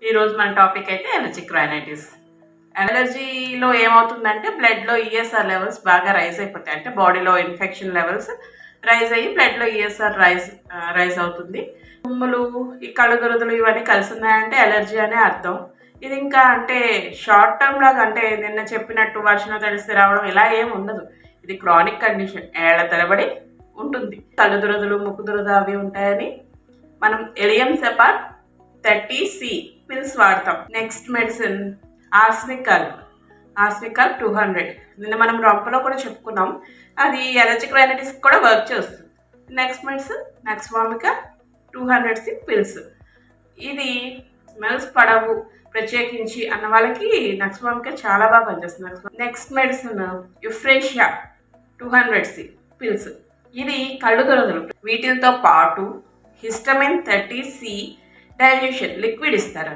ఈరోజు మన టాపిక్ అయితే ఎలర్జిక్ రైనైటిస్. ఎలర్జీలో ఏమవుతుందంటే బ్లడ్లో ఈఎస్ఆర్ లెవెల్స్ బాగా రైజ్ అయిపోతాయి. అంటే బాడీలో ఇన్ఫెక్షన్ లెవెల్స్ రైజ్ అయ్యి బ్లడ్లో ఈఎస్ఆర్ రైజ్ అవుతుంది. తుమ్ములు, ఈ కళ్ళు దురదలు ఇవన్నీ కలిసి ఉన్నాయంటే ఎలర్జీ అనే అర్థం. ఇది ఇంకా అంటే షార్ట్ టర్మ్ లాగా అంటే నిన్న చెప్పినట్టు వర్షం తడిస్తే రావడం ఇలా ఏం ఉండదు. ఇది క్రానిక్ కండిషన్, ఏళ్ల తరబడి ఉంటుంది. కళ్ళు దురదలు, ముక్కు దురద అవి ఉంటాయని మనం ఎలియం సెపార్ 30C పిల్స్ వాడతాం. నెక్స్ట్ మెడిసిన్ ఆర్స్నికల్ 200. నిన్న మనం రొంపలో కూడా చెప్పుకున్నాం. అది ఎలర్జిక్ రైనైటిస్ కూడా వర్క్ చేస్తుంది. నెక్స్ట్ మెడిసిన్ నెక్స్వామిక 200C పిల్స్. ఇది స్మెల్స్ పడవు ప్రత్యేకించి అన్న వాళ్ళకి నెక్స్వామిక చాలా బాగా పనిచేస్తుంది. నెక్స్ట్ మెడిసిన్ యుఫ్రేషియా 200C పిల్స్. ఇది కళ్ళు దురదలు. వీటితో పాటు హిస్టమిన్ 30C డైల్యూషన్ లిక్విడ్ ఇస్తారు.